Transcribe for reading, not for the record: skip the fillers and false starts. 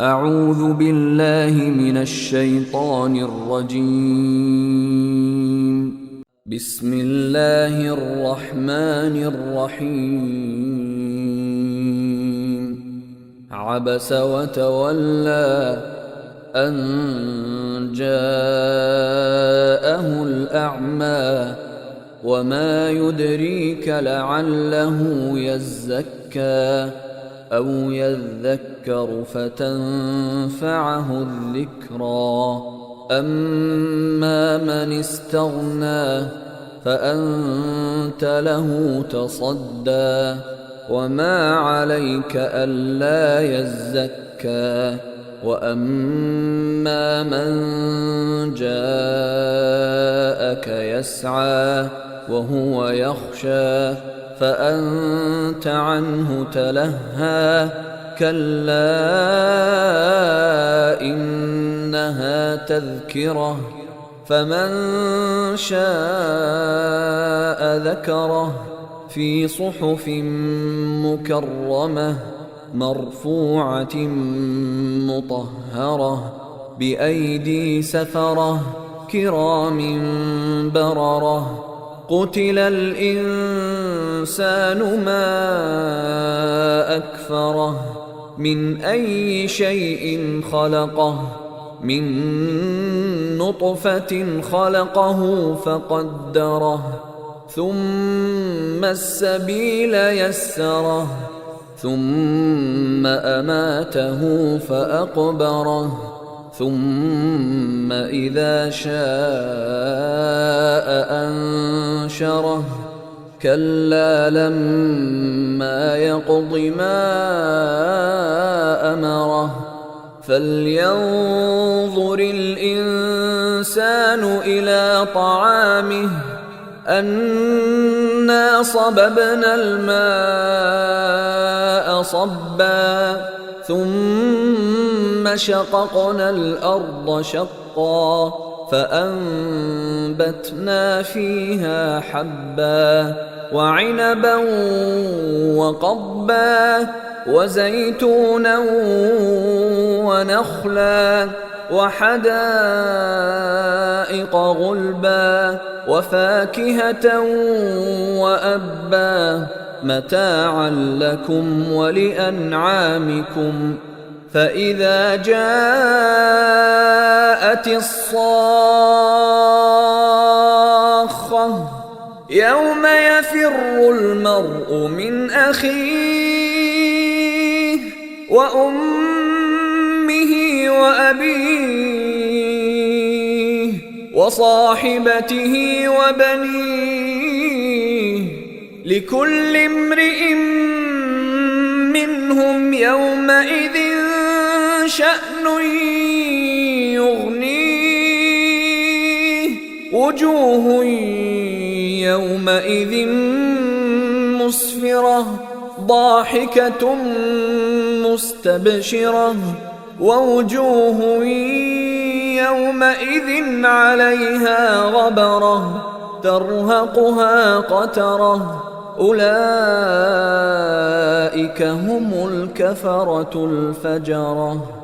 أعوذ بالله من الشيطان الرجيم. بسم الله الرحمن الرحيم. عبس وتولى أن جاءه الأعمى وما يدريك لعله يزكى أو يذكر فتنفعه الذكرى. أما من استغنى فأنت له تصدى وما عليك ألا يزكى. وأما من جاءك يسعى وهو يخشى فأنت عنه تلهى. كلا إنها تذكرة فمن شاء ذكره في صحف مكرمة مرفوعة مطهرة بأيدي سفرة كرام بررة. قتل الإنسان ما أكفره من أي شيء خلقه من نطفة خلقه فقدره ثم السبيل يسره ثم أماته فأقبره ثم إذا شاء أنشره. كلا لما يقض ما أمره فلينظر الإنسان إلى طعامه أنا صببنا الماء صبا ثم شققنا الأرض شقا فأنبتنا فيها حبا وعنبا وقضبا وزيتونا ونخلا وحدائق غلبا وفاكهة وأبا متاعا لكم ولأنعامكم. فإذا جاءت الصاخة يوم يفر المرء من أخيه وأمه وأبيه وصاحبته وبنيه لكل امرئ منهم يومئذ شأن يغنيه. وجوه يومئذ مسفرة ضاحكة مستبشرة ووجوه يومئذ عليها غبرة ترهقها قترة. أولئك هم الكفرة الفجرة.